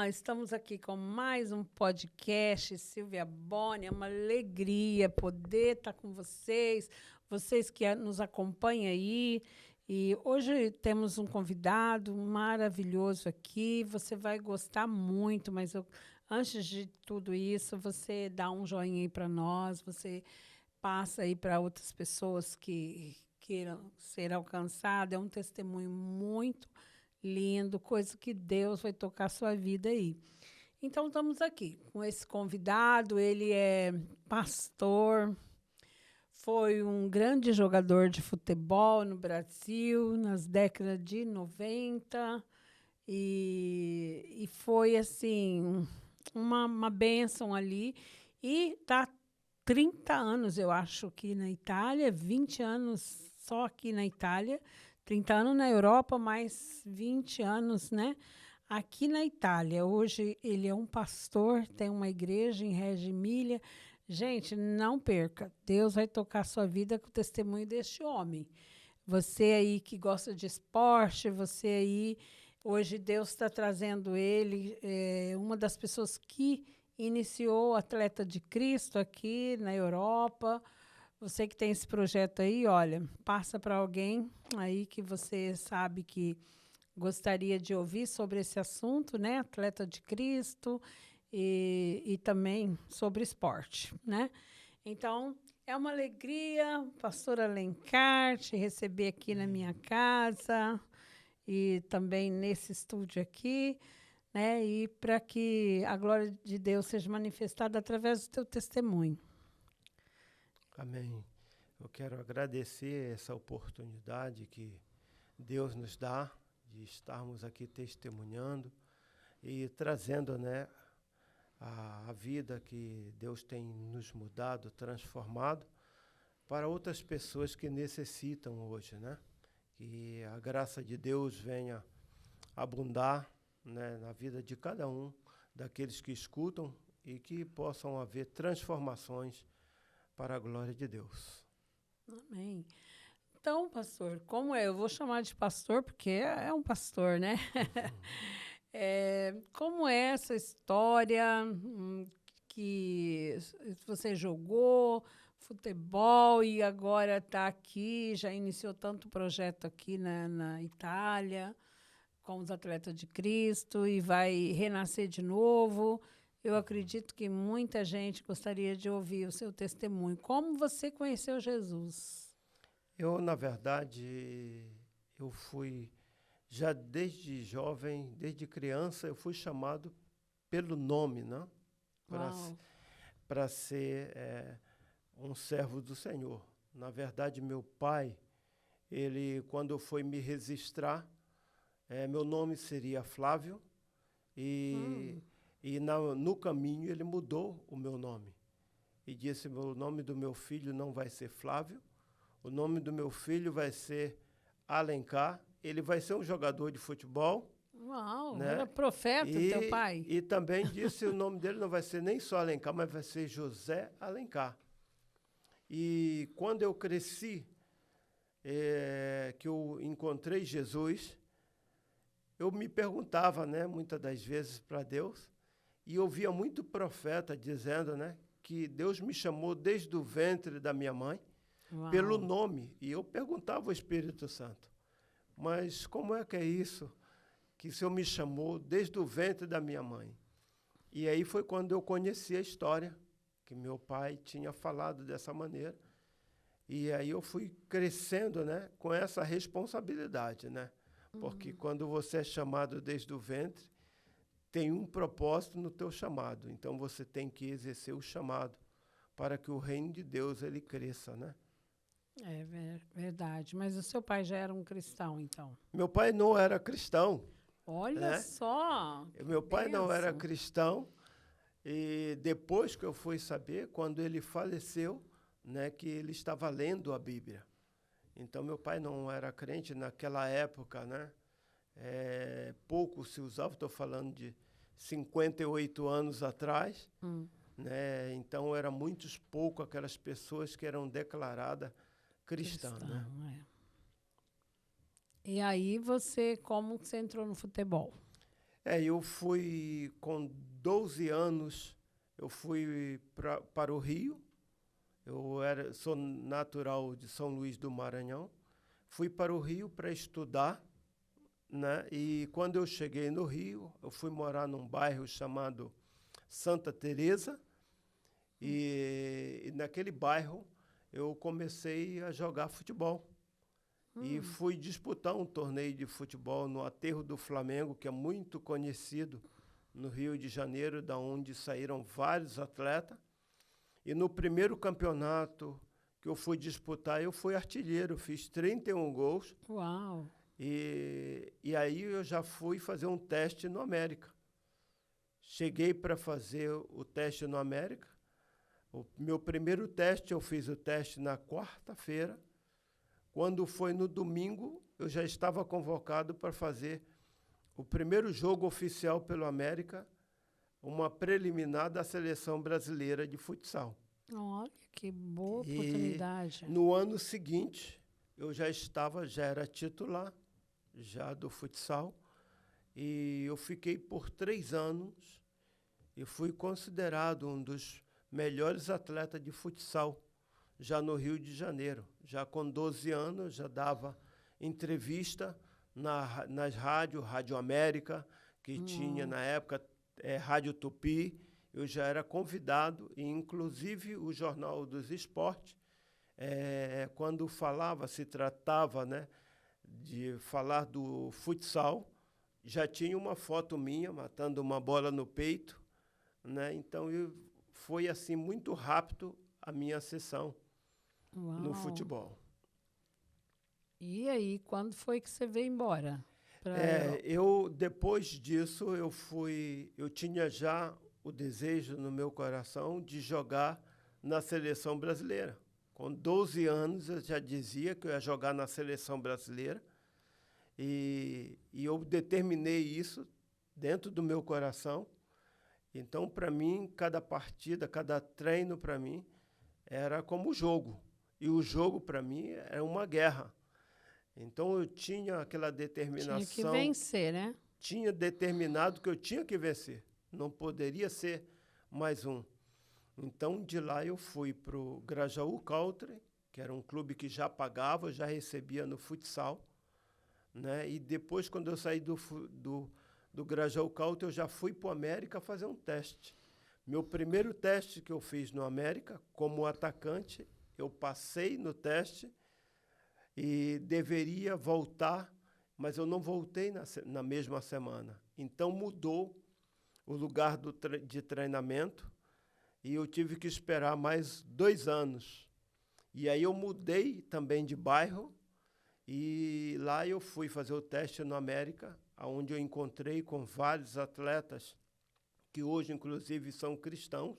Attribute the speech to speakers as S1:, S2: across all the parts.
S1: Estamos aqui com mais um podcast, Silvia Boni. É uma alegria poder estar com vocês, vocês que nos acompanham aí. E hoje temos um convidado maravilhoso aqui. Você vai gostar muito, mas antes de tudo isso, você dá um joinha aí para nós, você passa aí para outras pessoas que queiram ser alcançadas. É um testemunho muito lindo, coisa que Deus vai tocar a sua vida aí. Então, estamos aqui com esse convidado. Ele é pastor, foi um grande jogador de futebol no Brasil nas décadas de 90 e foi, assim, uma bênção ali. E está 30 anos, eu acho, aqui na Itália, 20 anos só aqui na Itália, 30 anos na Europa, mais 20 anos, né? Aqui na Itália. Hoje ele é um pastor, tem uma igreja em Reggio Emília. Gente, não perca. Deus vai tocar a sua vida com o testemunho deste homem. Você aí que gosta de esporte, você aí, hoje Deus está trazendo ele, uma das pessoas que iniciou o Atleta de Cristo aqui na Europa. Você que tem esse projeto aí, olha, passa para alguém aí que você sabe que gostaria de ouvir sobre esse assunto, né? Atleta de Cristo e também sobre esporte, né? Então, é uma alegria, pastor Alencar, te receber aqui na minha casa e também nesse estúdio aqui, né? E para que a glória de Deus seja manifestada através do teu testemunho.
S2: Amém. Eu quero agradecer essa oportunidade que Deus nos dá de estarmos aqui testemunhando e trazendo, né, a vida que Deus tem nos mudado, transformado para outras pessoas que necessitam hoje, né? Que a graça de Deus venha abundar, né, na vida de cada um daqueles que escutam e que possam haver transformações para a glória de Deus.
S1: Amém. Então, pastor, como é? Eu vou chamar de pastor porque é um pastor, né? Como é essa história que você jogou futebol e agora está aqui, já iniciou tanto projeto aqui na Itália, com os Atletas de Cristo, e vai renascer de novo. Eu acredito que muita gente gostaria de ouvir o seu testemunho. Como você conheceu Jesus?
S2: Eu, na verdade, eu fui, já desde jovem, desde criança, eu fui chamado pelo nome, né?
S1: Uau.
S2: Para ser um servo do Senhor. Na verdade, meu pai, ele, quando foi me registrar, meu nome seria Flávio, e no caminho ele mudou o meu nome. E disse, o nome do meu filho não vai ser Flávio, o nome do meu filho vai ser Alencar, ele vai ser um jogador de futebol.
S1: Uau,
S2: Né?
S1: era profeta teu pai?
S2: E também disse o nome dele não vai ser nem só Alencar, mas vai ser José Alencar. E quando eu cresci, que eu encontrei Jesus, eu me perguntava, né, muitas das vezes para Deus, e ouvia muito profeta dizendo, né, que Deus me chamou desde o ventre da minha mãe,
S1: Uau.
S2: pelo nome. E eu perguntava ao Espírito Santo, mas como é que é isso? Que o Senhor me chamou desde o ventre da minha mãe. E aí foi quando eu conheci a história, que meu pai tinha falado dessa maneira. E aí eu fui crescendo, né, com essa responsabilidade, né? Porque quando você é chamado desde o ventre, tem um propósito no teu chamado. Então você tem que exercer o chamado para que o reino de Deus ele cresça, né?
S1: É verdade. Mas o seu pai já era um cristão, então?
S2: Meu pai não era cristão.
S1: Olha
S2: Né?
S1: só.
S2: Meu pai não era
S1: bênção.
S2: cristão. E depois que eu fui saber, quando ele faleceu, né, que ele estava lendo a Bíblia. Então, meu pai não era crente naquela época, né? Pouco se usava, estou falando de 58 anos atrás. Né? Então, eram muitos pouco aquelas pessoas que eram declaradas cristãs. Né?
S1: E aí como você entrou no futebol?
S2: Eu fui com 12 anos, eu fui para o Rio. Sou natural de São Luís do Maranhão. Fui para o Rio para estudar, né? E quando eu cheguei no Rio, eu fui morar num bairro chamado Santa Teresa. E naquele bairro eu comecei a jogar futebol. E fui disputar um torneio de futebol no Aterro do Flamengo, que é muito conhecido no Rio de Janeiro, da onde saíram vários atletas. E no primeiro campeonato que eu fui disputar, eu fui artilheiro, fiz 31 gols.
S1: Uau!
S2: E aí eu já fui fazer um teste no América. Cheguei para fazer o teste no América. O meu primeiro teste, eu fiz o teste na quarta-feira. Quando foi no domingo, eu já estava convocado para fazer o primeiro jogo oficial pelo América, uma preliminar da seleção brasileira de futsal.
S1: Olha, que boa oportunidade.
S2: No ano seguinte, eu já era titular já do futsal, e eu fiquei por 3 anos e fui considerado um dos melhores atletas de futsal já no Rio de Janeiro. Já com 12 anos, já dava entrevista nas rádios, Rádio América, que tinha na época Rádio Tupi. Eu já era convidado, e inclusive o Jornal dos Esportes, quando se tratava, né, de falar do futsal, já tinha uma foto minha matando uma bola no peito, né? Então foi assim muito rápido a minha sessão no futebol.
S1: E aí, quando foi que você veio embora?
S2: Depois disso, eu tinha já o desejo no meu coração de jogar na seleção brasileira. Com 12 anos, eu já dizia que eu ia jogar na seleção brasileira, e eu determinei isso dentro do meu coração. Então, para mim, cada partida, cada treino, para mim, era como jogo. E o jogo, para mim, era uma guerra. Então, eu tinha aquela determinação.
S1: Tinha que vencer, né?
S2: Tinha determinado que eu tinha que vencer. Não poderia ser mais um. Então, de lá eu fui para o Grajaú Country, que era um clube que já pagava, já recebia no futsal, né? E depois, quando eu saí do Grajaú Country, eu já fui para o América fazer um teste. Meu primeiro teste que eu fiz no América, como atacante, eu passei no teste e deveria voltar, mas eu não voltei na mesma semana. Então, mudou o lugar de treinamento, e eu tive que esperar mais 2 anos. E aí eu mudei também de bairro, e lá eu fui fazer o teste no América, onde eu encontrei com vários atletas que hoje, inclusive, são cristãos,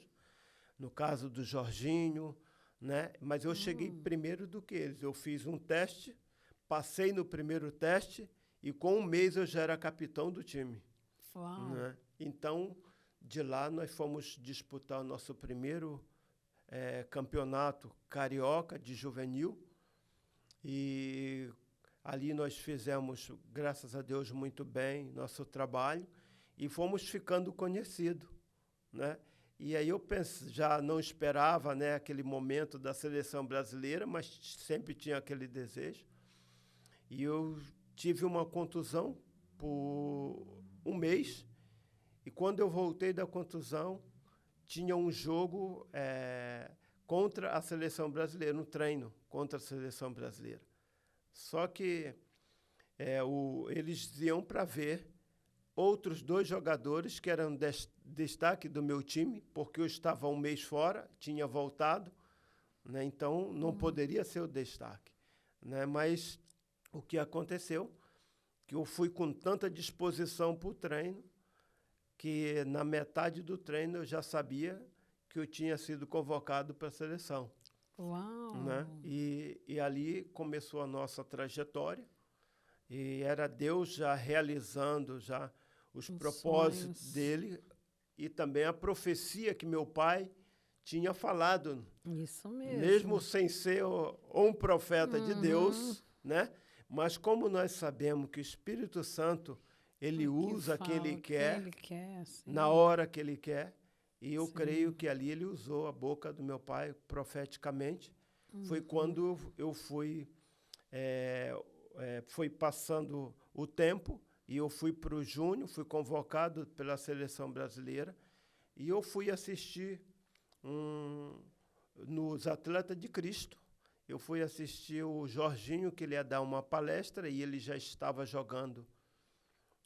S2: no caso do Jorginho, né? Mas eu cheguei primeiro do que eles. Eu fiz um teste, passei no primeiro teste, e com 1 mês eu já era capitão do time.
S1: Uau.
S2: Né? Então, de lá nós fomos disputar o nosso primeiro campeonato carioca de juvenil, e ali nós fizemos, graças a Deus, muito bem nosso trabalho, e fomos ficando conhecidos, né? E aí eu já não esperava, né, aquele momento da seleção brasileira, mas sempre tinha aquele desejo. E eu tive uma contusão por 1 mês, e quando eu voltei da contusão, tinha um jogo contra a seleção brasileira, um treino contra a seleção brasileira. Só que eles iam para ver outros 2 jogadores que eram destaque do meu time, porque eu estava 1 mês fora, tinha voltado, né? Então não poderia ser o destaque, né? Mas o que aconteceu, que eu fui com tanta disposição para o treino, que na metade do treino eu já sabia que eu tinha sido convocado para a seleção.
S1: Uau!
S2: Né? E ali começou a nossa trajetória, e era Deus já realizando já os propósitos
S1: sonhos
S2: dele, e também a profecia que meu pai tinha falado.
S1: Isso mesmo.
S2: Mesmo sem ser um profeta de Deus, né? Mas como nós sabemos que o Espírito Santo, Ele usa quem Ele quer,
S1: sim.
S2: na hora que Ele quer. E eu
S1: Sim.
S2: creio que ali Ele usou a boca do meu pai profeticamente. Foi quando eu fui passando o tempo e eu fui para o Júnior, fui convocado pela seleção brasileira e eu fui assistir nos Atletas de Cristo. Eu fui assistir o Jorginho, que ele ia dar uma palestra e ele já estava jogando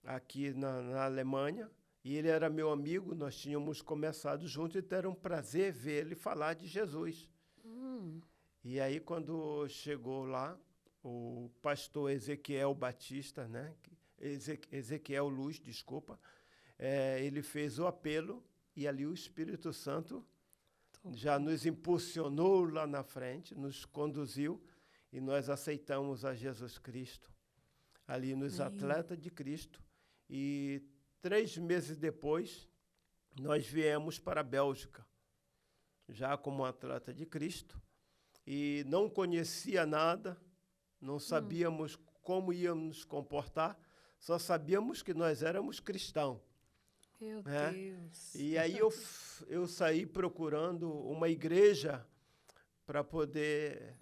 S2: aqui na Alemanha. E ele era meu amigo, nós tínhamos começado juntos, então era um prazer ver ele falar de Jesus. E aí, quando chegou lá, o pastor Ezequiel Batista, né? Ezequiel Luz, desculpa, ele fez o apelo e ali o Espírito Santo já nos impulsionou lá na frente, nos conduziu e nós aceitamos a Jesus Cristo ali nos Atletas de Cristo. E 3 meses depois, nós viemos para a Bélgica, já como atleta de Cristo, e não conhecia nada, não sabíamos como íamos nos comportar, só sabíamos que nós éramos cristãos.
S1: Meu Deus.
S2: E aí eu saí procurando uma igreja para poder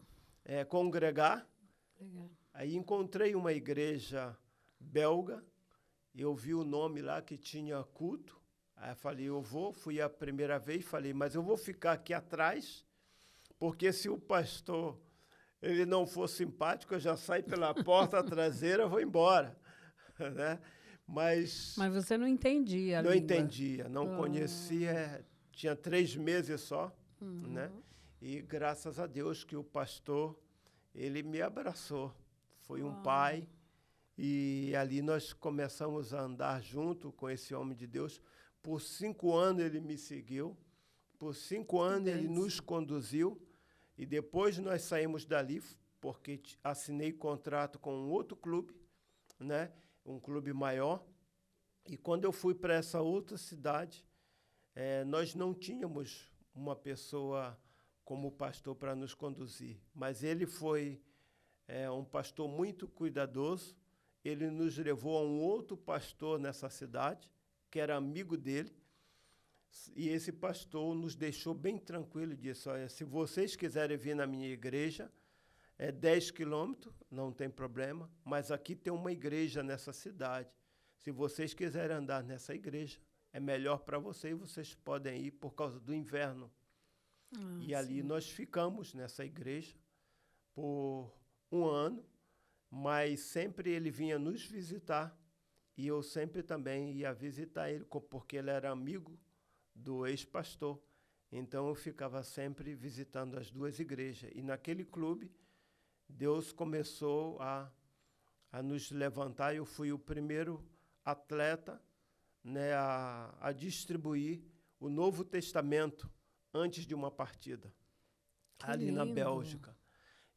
S2: congregar.
S1: Legal.
S2: Aí encontrei uma igreja belga, eu vi o nome lá que tinha culto. Aí eu falei, fui a primeira vez, falei, mas eu vou ficar aqui atrás, porque se o pastor ele não for simpático, eu já saio pela porta traseira, vou embora, né? Mas
S1: você não entendia a
S2: não
S1: língua.
S2: entendia, não conhecia, tinha 3 meses só, né? E graças a Deus que o pastor, ele me abraçou, foi um pai, e ali nós começamos a andar junto com esse homem de Deus. Por 5 anos ele me seguiu, por 5 anos ele nos conduziu, e depois nós saímos dali, porque assinei contrato com um outro clube, né? Um clube maior, e quando eu fui para essa outra cidade, nós não tínhamos uma pessoa como pastor para nos conduzir, mas ele foi um pastor muito cuidadoso, ele nos levou a um outro pastor nessa cidade, que era amigo dele, e esse pastor nos deixou bem tranquilo e disse, olha, se vocês quiserem vir na minha igreja, 10 quilômetros, não tem problema, mas aqui tem uma igreja nessa cidade. Se vocês quiserem andar nessa igreja, é melhor para vocês, vocês podem ir por causa do inverno. E ali nós ficamos nessa igreja por 1 ano, mas sempre ele vinha nos visitar e eu sempre também ia visitar ele, porque ele era amigo do ex-pastor. Então eu ficava sempre visitando as 2 igrejas. E naquele clube, Deus começou a nos levantar. Eu fui o primeiro atleta, né, a distribuir o Novo Testamento antes de uma partida, ali na Bélgica.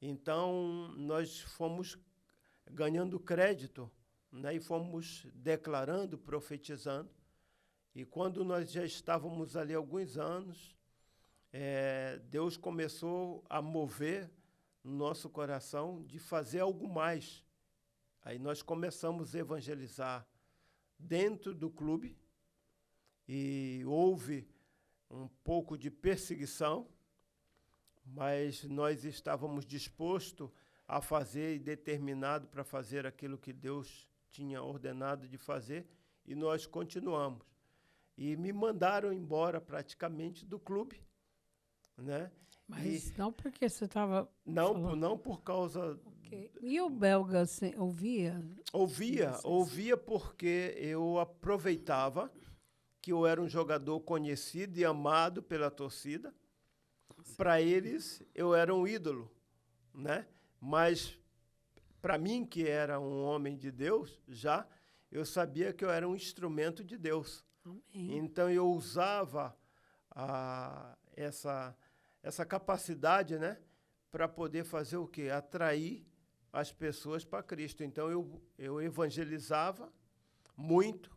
S2: Então, nós fomos ganhando crédito, né, e fomos declarando, profetizando. E quando nós já estávamos ali alguns anos, Deus começou a mover no nosso coração de fazer algo mais. Aí nós começamos a evangelizar dentro do clube e houve um pouco de perseguição, mas nós estávamos dispostos a fazer e determinados para fazer aquilo que Deus tinha ordenado de fazer, e nós continuamos. E me mandaram embora praticamente do clube, né?
S1: Mas não porque você estava...
S2: Não por causa...
S1: Okay. E o belga ouvia?
S2: Ouvia porque eu aproveitava que eu era um jogador conhecido e amado pela torcida. Para eles, eu era um ídolo, né? Mas, para mim, que era um homem de Deus, eu sabia que eu era um instrumento de Deus.
S1: Amém.
S2: Então, eu usava essa capacidade, né, para poder fazer o quê? Atrair as pessoas para Cristo. Então, eu evangelizava muito,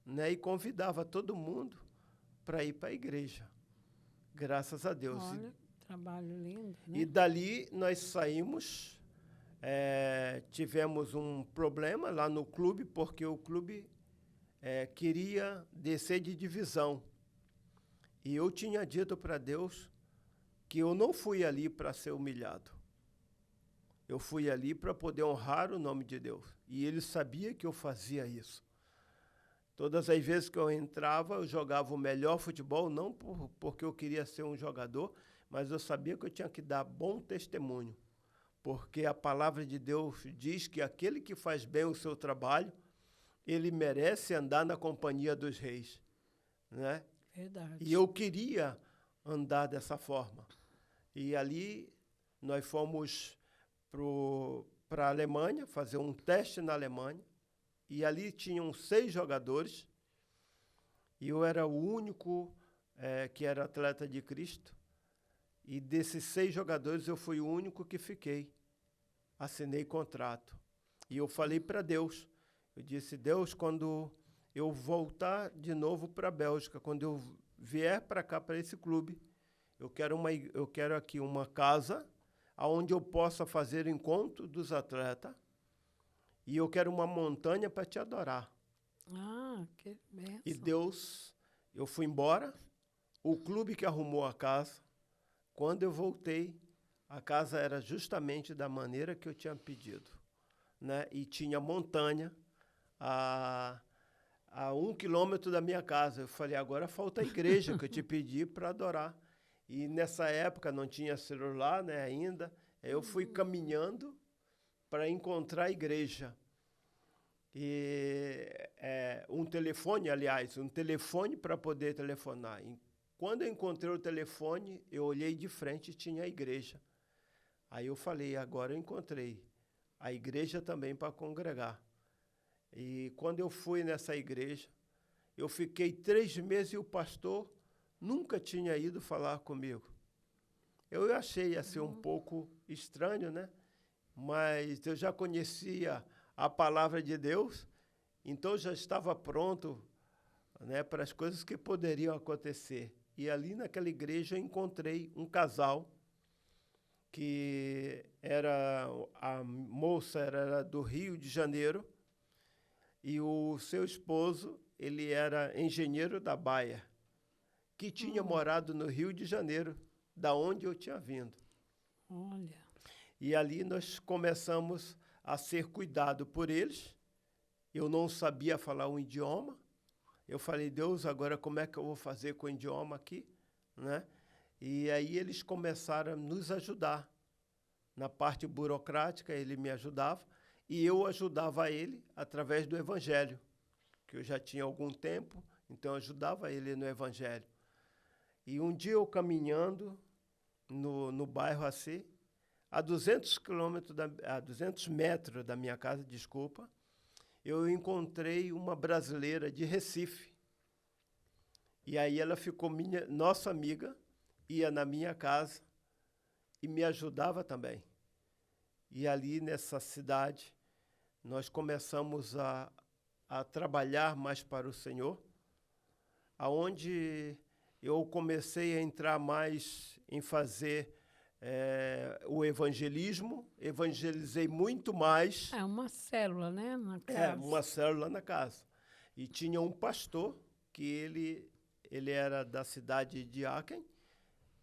S2: né, e convidava todo mundo para ir para a igreja. Graças a Deus.
S1: Olha, trabalho lindo, né?
S2: E dali nós saímos tivemos um problema lá no clube, porque o clube queria descer de divisão. E eu tinha dito para Deus que eu não fui ali para ser humilhado. Eu fui ali para poder honrar o nome de Deus. E ele sabia que eu fazia isso. Todas as vezes que eu entrava, eu jogava o melhor futebol, não porque eu queria ser um jogador, mas eu sabia que eu tinha que dar bom testemunho. Porque a palavra de Deus diz que aquele que faz bem o seu trabalho, ele merece andar na companhia dos reis, né?
S1: Verdade.
S2: E eu queria andar dessa forma. E ali nós fomos para a Alemanha, fazer um teste na Alemanha, e ali tinham 6 jogadores, e eu era o único que era atleta de Cristo. E desses 6 jogadores, eu fui o único que fiquei. Assinei contrato. E eu falei para Deus, eu disse, Deus, quando eu voltar de novo para a Bélgica, quando eu vier para cá, para esse clube, eu quero aqui uma casa onde eu possa fazer encontro dos atletas, e eu quero uma montanha para te adorar.
S1: Ah, que bênção.
S2: E Deus, eu fui embora, o clube que arrumou a casa. Quando eu voltei, a casa era justamente da maneira que eu tinha pedido, né? E tinha montanha a 1 quilômetro da minha casa. Eu falei, agora falta a igreja que eu te pedi para adorar. E nessa época não tinha celular, né, ainda. Eu fui caminhando para encontrar a igreja. E um telefone para poder telefonar. Quando eu encontrei o telefone, eu olhei de frente e tinha a igreja. Aí eu falei, agora eu encontrei a igreja também para congregar. E quando eu fui nessa igreja, eu fiquei 3 meses e o pastor nunca tinha ido falar comigo. Eu achei assim um pouco estranho, né? Mas eu já conhecia a palavra de Deus, então já estava pronto, né, para as coisas que poderiam acontecer. E ali naquela igreja eu encontrei um casal que a moça era do Rio de Janeiro e o seu esposo, ele era engenheiro da Bayer, que tinha morado no Rio de Janeiro, da onde eu tinha vindo.
S1: Olha.
S2: E ali nós começamos a ser cuidados por eles. Eu não sabia falar o idioma. Eu falei, Deus, agora como é que eu vou fazer com o idioma aqui, né? E aí eles começaram a nos ajudar. Na parte burocrática, ele me ajudava, e eu ajudava ele através do Evangelho, que eu já tinha algum tempo, então eu ajudava ele no Evangelho. E um dia eu caminhando no bairro AC, a 200 metros da minha casa, desculpa, eu encontrei uma brasileira de Recife. E aí ela ficou nossa amiga, ia na minha casa e me ajudava também. E ali nessa cidade, nós começamos a trabalhar mais para o Senhor, aonde eu comecei a entrar mais em fazer o evangelismo, evangelizei muito mais.
S1: É uma célula, né, na casa.
S2: Uma célula na casa. E tinha um pastor, que ele era da cidade de Aachen,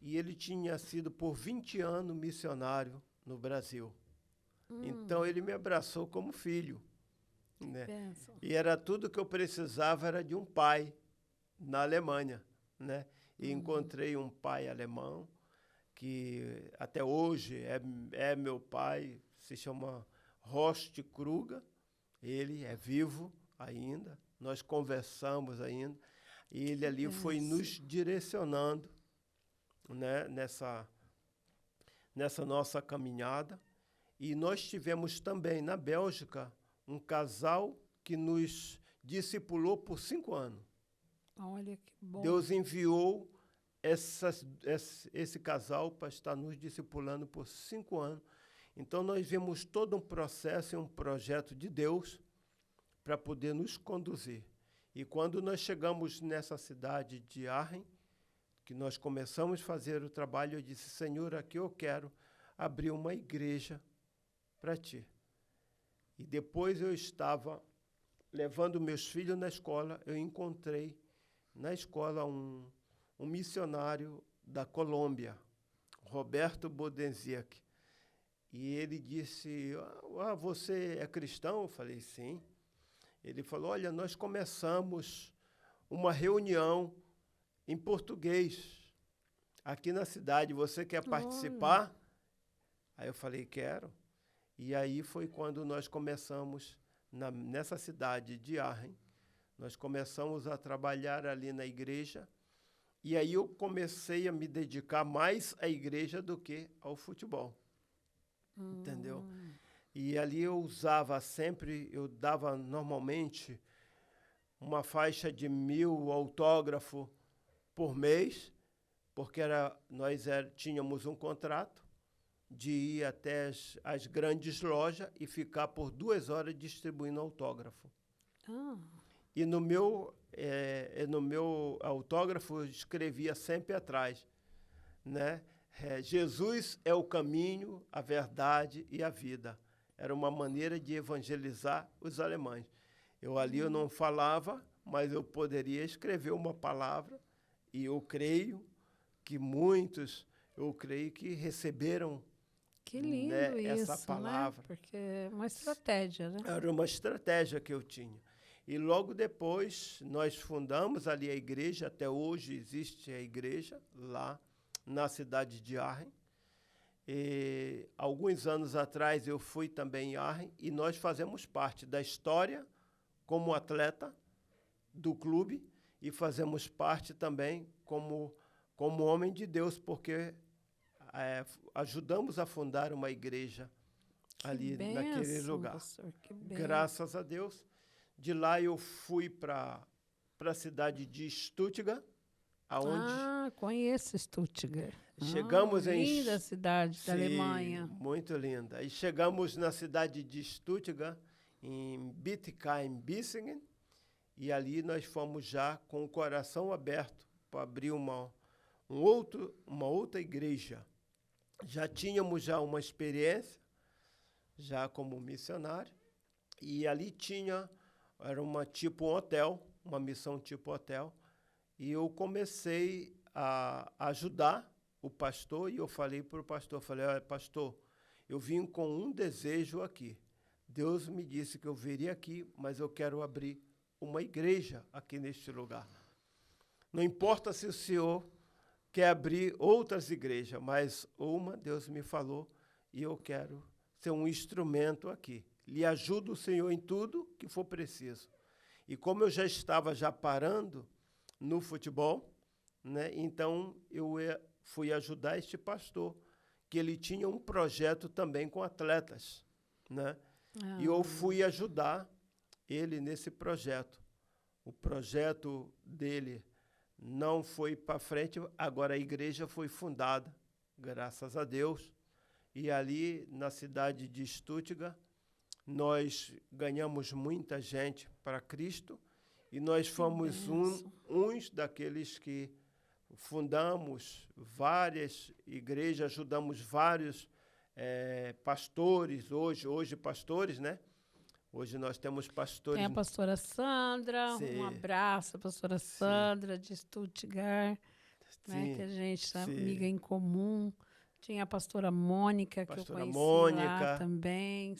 S2: e ele tinha sido por 20 anos missionário no Brasil. Então ele me abraçou como filho, né? E era tudo que eu precisava, era de um pai na Alemanha, né? E encontrei um pai alemão, que até hoje é meu pai, se chama Horst Kruger. Ele é vivo ainda, nós conversamos ainda, e ele ali foi nos direcionando, né, nessa nossa caminhada. E nós tivemos também na Bélgica um casal que nos discipulou por 5 anos.
S1: Olha que bom.
S2: Deus enviou esse casal para estar nos discipulando por 5 anos. Então nós vimos todo um processo e um projeto de Deus para poder nos conduzir. E quando nós chegamos nessa cidade de Aachen, que nós começamos a fazer o trabalho, eu disse, Senhor, aqui eu quero abrir uma igreja para ti. E depois eu estava levando meus filhos na escola, eu encontrei na escola um missionário da Colômbia, Roberto Bodenziak. E ele disse, você é cristão? Eu falei, sim. Ele falou, olha, nós começamos uma reunião em português aqui na cidade, você quer participar? Aí eu falei, quero. E aí foi quando nós começamos, nessa cidade de Arren, nós começamos a trabalhar ali na igreja, e aí eu comecei a me dedicar mais à igreja do que ao futebol. Entendeu? E ali eu eu dava normalmente uma faixa de 1.000 autógrafos por mês, porque tínhamos um contrato de ir até as grandes lojas e ficar por 2 horas distribuindo autógrafo. E no meu autógrafo eu escrevia sempre atrás, né? Jesus é o caminho, a verdade e a vida. Era uma maneira de evangelizar os alemães. Eu não falava, mas eu poderia escrever uma palavra, e eu creio que muitos, receberam
S1: que lindo
S2: essa
S1: isso,
S2: palavra.
S1: Né? Porque é uma estratégia, né?
S2: Era uma estratégia que eu tinha. E logo depois nós fundamos ali a igreja, até hoje existe a igreja lá na cidade de Arren. E alguns anos atrás eu fui também em Arren e nós fazemos parte da história como atleta do clube e fazemos parte também como homem de Deus, porque ajudamos a fundar uma igreja ali naquele lugar.
S1: Pastor,
S2: graças a Deus. De lá eu fui para a cidade de Stuttgart, aonde
S1: conheço Stuttgart.
S2: Chegamos em
S1: linda cidade da Alemanha.
S2: Muito linda. E chegamos na cidade de Stuttgart, em Bietigheim-Bissingen, e ali nós fomos já com o coração aberto para abrir uma outra igreja. Já tínhamos uma experiência, já como missionário, e ali era uma missão tipo hotel, e eu comecei a ajudar o pastor, e eu falei para o pastor, olha, pastor, eu vim com um desejo aqui. Deus me disse que eu viria aqui, mas eu quero abrir uma igreja aqui neste lugar. Não importa se o senhor quer abrir outras igrejas, mas Deus me falou, e eu quero ser um instrumento aqui. Lhe ajudo o Senhor em tudo que for preciso. E como eu já estava parando no futebol, né, então eu fui ajudar este pastor, que ele tinha um projeto também com atletas, né? E eu fui ajudar ele nesse projeto. O projeto dele não foi para frente, agora a igreja foi fundada, graças a Deus. E ali na cidade de Stuttgart, nós ganhamos muita gente para Cristo, e nós fomos uns daqueles que fundamos várias igrejas, ajudamos vários pastores, hoje pastores, né? Hoje nós temos pastores...
S1: Tem a pastora Sandra, um abraço, a pastora Sandra de Stuttgart, né, que a gente é amiga em comum. Tinha a pastora Mônica, que eu conheci lá também.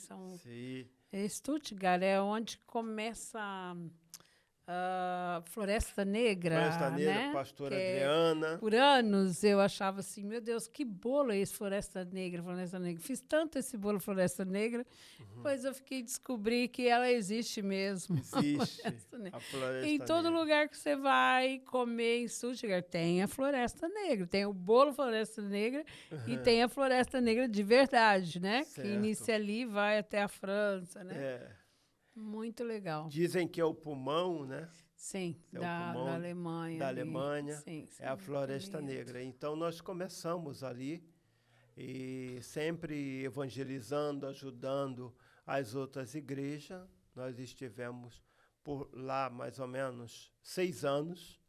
S1: Stuttgart é onde começa Floresta Negra.
S2: Floresta Negra,
S1: né?
S2: pastora Adriana.
S1: Por anos eu achava assim, meu Deus, que bolo é esse Floresta Negra, Floresta Negra. Fiz tanto esse bolo Floresta Negra, depois eu descobri que ela existe mesmo.
S2: Existe.
S1: A Floresta em todo lugar que você vai comer em Stuttgart tem a Floresta Negra. Tem o bolo Floresta Negra e tem a Floresta Negra de verdade, né?
S2: Certo.
S1: Que inicia ali e vai até a França, né? Muito legal.
S2: Dizem que é o pulmão, né?
S1: Sim, da Alemanha.
S2: Da Alemanha,
S1: sim,
S2: é a Floresta Negra. Então, nós começamos ali, e sempre evangelizando, ajudando as outras igrejas. Nós estivemos por lá mais ou menos 6 anos,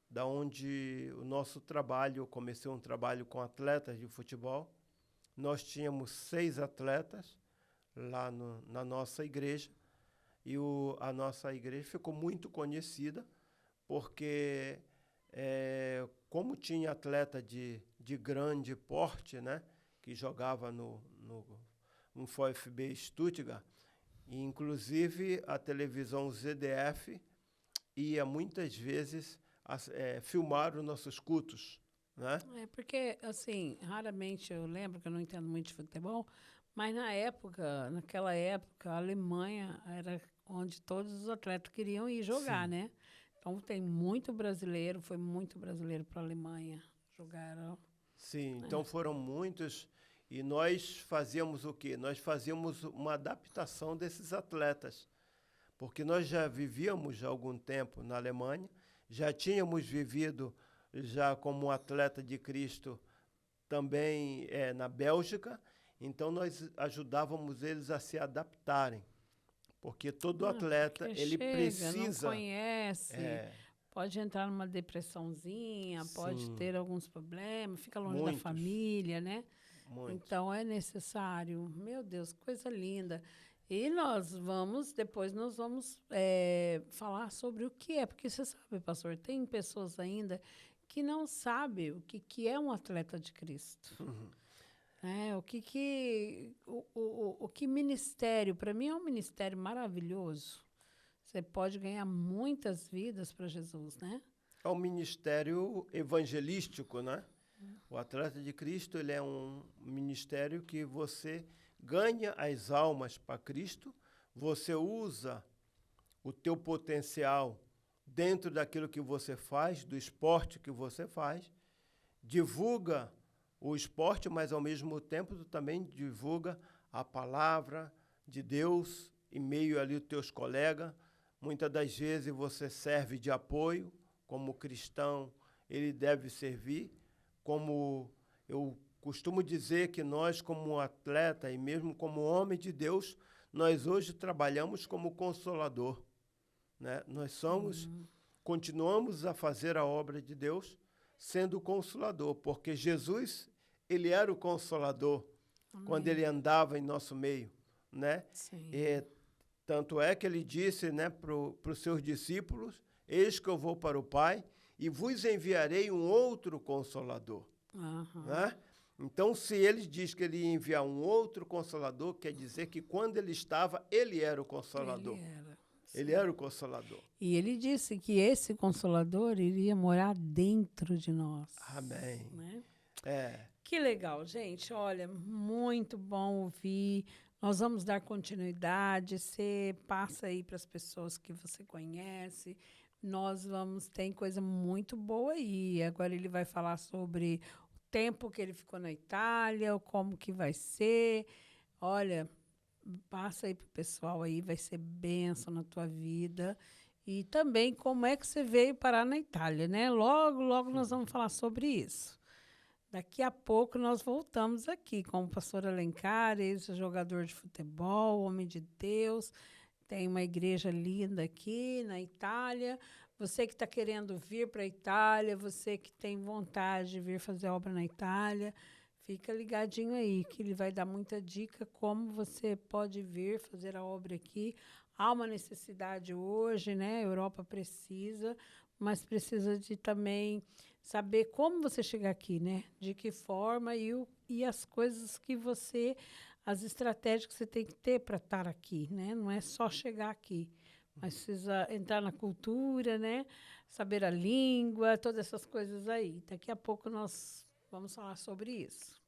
S2: da onde o nosso trabalho, eu comecei um trabalho com atletas de futebol. Nós tínhamos 6 atletas, lá na nossa igreja. E a nossa igreja ficou muito conhecida, porque como tinha atleta de grande porte, né, que jogava no VfB Stuttgart, e inclusive a televisão ZDF ia muitas vezes filmar os nossos cultos, né?
S1: Porque, assim, raramente eu lembro, que eu não entendo muito de futebol, mas naquela época, a Alemanha era onde todos os atletas queriam ir jogar,
S2: Sim.
S1: né? Então, foi muito brasileiro para a Alemanha jogar.
S2: Sim, então foram muitos, e nós fazíamos o quê? Nós fazíamos uma adaptação desses atletas, porque nós já vivíamos há algum tempo na Alemanha, já tínhamos vivido já como atleta de Cristo também na Bélgica, então nós ajudávamos eles a se adaptarem, porque todo atleta,
S1: Porque
S2: ele precisa...
S1: não conhece, pode entrar numa depressãozinha, pode ter alguns problemas, fica longe da família, né?
S2: Muitos.
S1: Então, é necessário. Meu Deus, coisa linda. E depois nós vamos falar sobre o que é, porque você sabe, pastor, tem pessoas ainda que não sabem o que é um atleta de Cristo.
S2: Uhum.
S1: O que ministério, para mim é um ministério maravilhoso. Você pode ganhar muitas vidas para Jesus, né?
S2: É um ministério evangelístico, né? O atleta de Cristo, ele é um ministério que você ganha as almas para Cristo, você usa o teu potencial dentro daquilo que você faz, do esporte que você faz, divulga o esporte, mas ao mesmo tempo tu também divulga a palavra de Deus em meio ali dos teus colegas. Muitas das vezes você serve de apoio, como cristão ele deve servir, como eu costumo dizer que nós como atleta e mesmo como homem de Deus, nós hoje trabalhamos como consolador, né? Nós continuamos a fazer a obra de Deus sendo consolador, porque Jesus, ele era o consolador. Amém. Quando ele andava em nosso meio, né?
S1: Sim.
S2: Tanto é que ele disse, né, para os seus discípulos: eis que eu vou para o Pai e vos enviarei um outro consolador.
S1: Uhum.
S2: Né? Então, se ele diz que ele ia enviar um outro consolador, quer dizer que quando ele estava, ele era o consolador. Ele era o consolador.
S1: E ele disse que esse consolador iria morar dentro de nós.
S2: Amém.
S1: Né?
S2: Que
S1: legal, gente. Olha, muito bom ouvir. Nós vamos dar continuidade. Você passa aí para as pessoas que você conhece. Tem coisa muito boa aí. Agora ele vai falar sobre o tempo que ele ficou na Itália, como que vai ser. Olha, passa aí para o pessoal aí, vai ser bênção na tua vida. E também como é que você veio parar na Itália, né? Logo, logo nós vamos falar sobre isso. Daqui a pouco nós voltamos aqui com o pastor Alencar, ex-jogador de futebol, homem de Deus. Tem uma igreja linda aqui na Itália. Você que está querendo vir para a Itália, você que tem vontade de vir fazer obra na Itália, fica ligadinho aí, que ele vai dar muita dica como você pode vir fazer a obra aqui. Há uma necessidade hoje, né? A Europa precisa, mas precisa de também saber como você chegar aqui, né? De que forma e as coisas que as estratégias que você tem que ter para estar aqui, né? Não é só chegar aqui, mas precisa entrar na cultura, né? Saber a língua, todas essas coisas aí. Daqui a pouco nós vamos falar sobre isso.